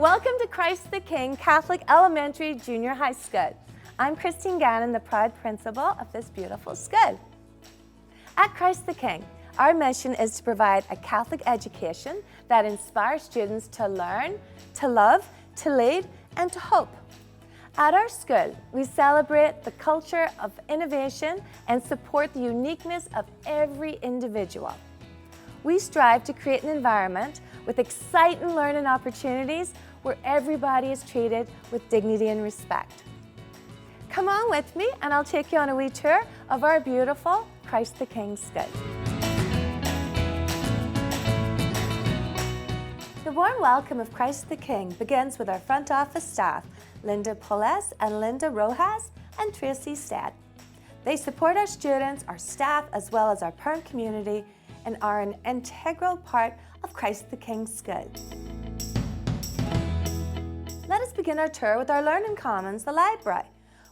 Welcome to Christ the King Catholic Elementary Junior High School. I'm Christine Gannon, the proud principal of this beautiful school. At Christ the King, our mission is to provide a Catholic education that inspires students to learn, to love, to lead, and to hope. At our school, we celebrate the culture of innovation and support the uniqueness of every individual. We strive to create an environment with exciting learning opportunities where everybody is treated with dignity and respect. Come on with me and I'll take you on a wee tour of our beautiful Christ the King school. The warm welcome of Christ the King begins with our front office staff, Linda Poles and Linda Rojas and Tracy Stead. They support our students, our staff, as well as our parent community and are an integral part of Christ the King School. Let us begin our tour with our Learning Commons, the library.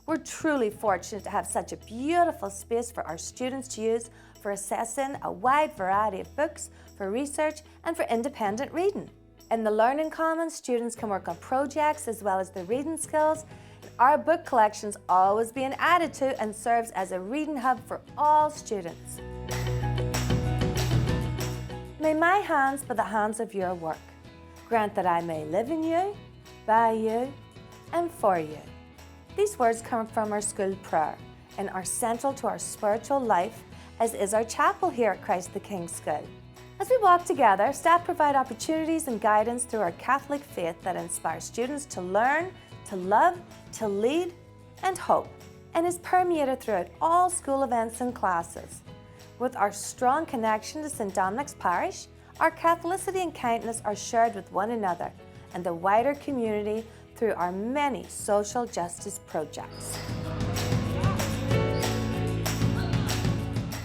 We're truly fortunate to have such a beautiful space for our students to use for accessing a wide variety of books, for research, and for independent reading. In the Learning Commons, students can work on projects as well as their reading skills. Our book collection's always being added to and serves as a reading hub for all students. May my hands be the hands of your work. Grant that I may live in you, by you, and for you. These words come from our school prayer and are central to our spiritual life, as is our chapel here at Christ the King School. As we walk together, staff provide opportunities and guidance through our Catholic faith that inspires students to learn, to love, to lead, and hope, and is permeated throughout all school events and classes. With our strong connection to St. Dominic's Parish, our Catholicity and kindness are shared with one another and the wider community through our many social justice projects.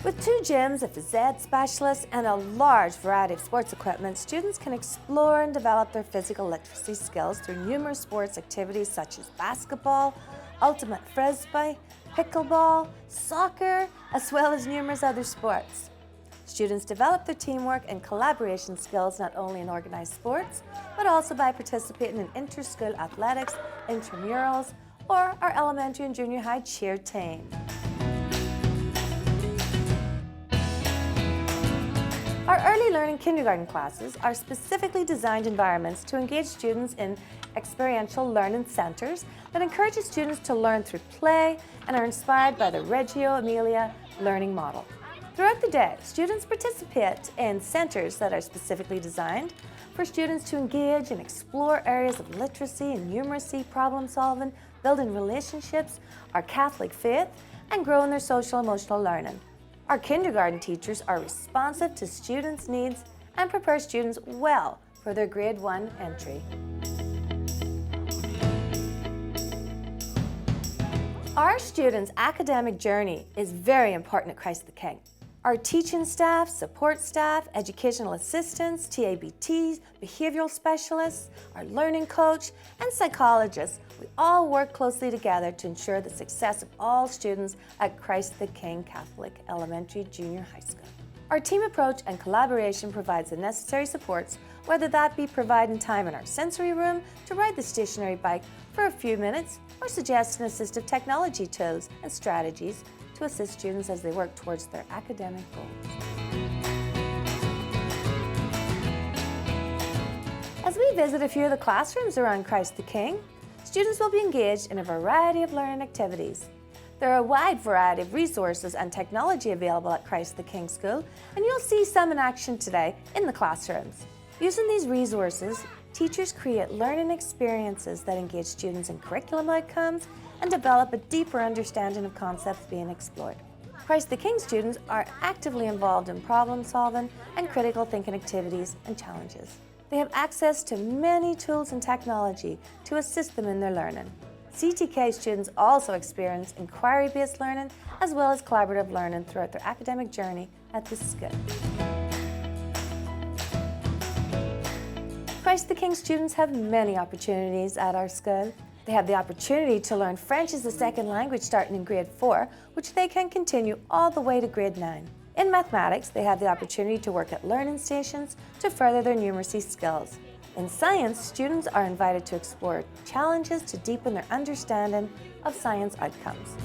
With 2 gyms, a phys ed specialist, and a large variety of sports equipment, students can explore and develop their physical literacy skills through numerous sports activities such as basketball, ultimate frisbee, pickleball, soccer, as well as numerous other sports. Students develop their teamwork and collaboration skills not only in organized sports, but also by participating in inter-school athletics, intramurals, or our elementary and junior high cheer team. Our early learning kindergarten classes are specifically designed environments to engage students in experiential learning centers that encourages students to learn through play and are inspired by the Reggio Emilia learning model. Throughout the day, students participate in centers that are specifically designed for students to engage and explore areas of literacy and numeracy, problem solving, building relationships, our Catholic faith, and growing their social emotional learning. Our kindergarten teachers are responsive to students' needs and prepare students well for their grade 1 entry. Our students' academic journey is very important at Christ the King. Our teaching staff, support staff, educational assistants, TABTs, behavioral specialists, our learning coach, and psychologists, we all work closely together to ensure the success of all students at Christ the King Catholic Elementary Junior High School. Our team approach and collaboration provides the necessary supports, whether that be providing time in our sensory room to ride the stationary bike for a few minutes or suggesting assistive technology tools and strategies to assist students as they work towards their academic goals. As we visit a few of the classrooms around Christ the King, students will be engaged in a variety of learning activities. There are a wide variety of resources and technology available at Christ the King School, and you'll see some in action today in the classrooms. Using these resources, teachers create learning experiences that engage students in curriculum outcomes and develop a deeper understanding of concepts being explored. Christ the King students are actively involved in problem solving and critical thinking activities and challenges. They have access to many tools and technology to assist them in their learning. CTK students also experience inquiry-based learning as well as collaborative learning throughout their academic journey at the school. Christ the King students have many opportunities at our school. They have the opportunity to learn French as a second language starting in grade 4, which they can continue all the way to grade 9. In mathematics, they have the opportunity to work at learning stations to further their numeracy skills. In science, students are invited to explore challenges to deepen their understanding of science outcomes.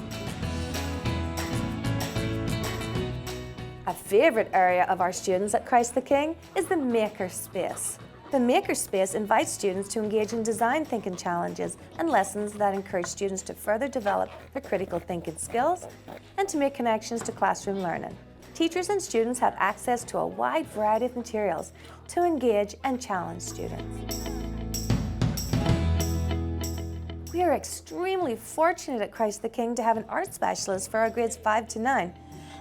A favourite area of our students at Christ the King is the maker space. The maker space invites students to engage in design thinking challenges and lessons that encourage students to further develop their critical thinking skills and to make connections to classroom learning. Teachers and students have access to a wide variety of materials to engage and challenge students. We are extremely fortunate at Christ the King to have an art specialist for our grades 5 to 9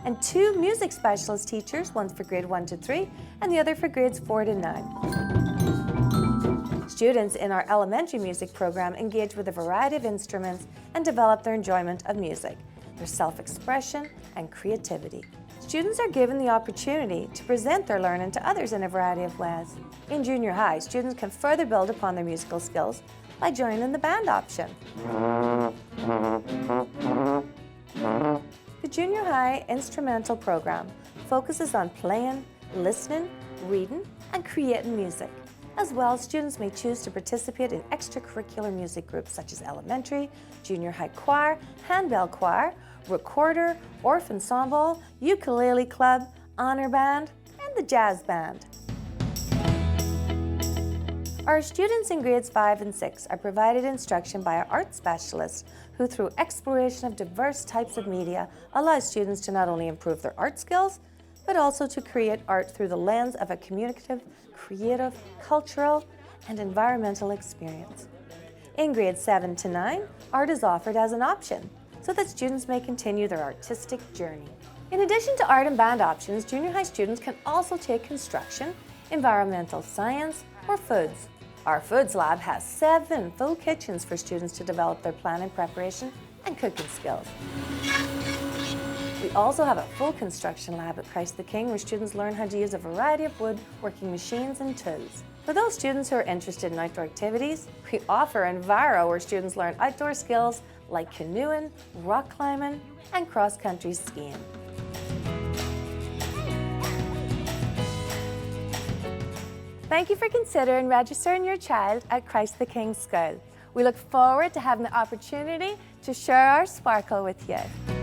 and 2 music specialist teachers, one for grade 1 to 3 and the other for grades 4 to 9. Students in our elementary music program engage with a variety of instruments and develop their enjoyment of music, their self-expression and creativity. Students are given the opportunity to present their learning to others in a variety of ways. In junior high, students can further build upon their musical skills by joining the band option. The junior high instrumental program focuses on playing, listening, reading, and creating music. As well, students may choose to participate in extracurricular music groups such as elementary, junior high choir, handbell choir, recorder, orff ensemble, ukulele club, honor band, and the jazz band. Our students in grades 5 and 6 are provided instruction by our art specialists who, through exploration of diverse types of media, allow students to not only improve their art skills, but also to create art through the lens of a communicative, creative, cultural, and environmental experience. In grades 7 to 9, art is offered as an option so that students may continue their artistic journey. In addition to art and band options, junior high students can also take construction, environmental science, or foods. Our Foods Lab has 7 full kitchens for students to develop their planning, preparation, and cooking skills. We also have a full construction lab at Christ the King where students learn how to use a variety of woodworking machines and tools. For those students who are interested in outdoor activities, we offer Enviro where students learn outdoor skills like canoeing, rock climbing, and cross-country skiing. Thank you for considering registering your child at Christ the King School. We look forward to having the opportunity to share our sparkle with you.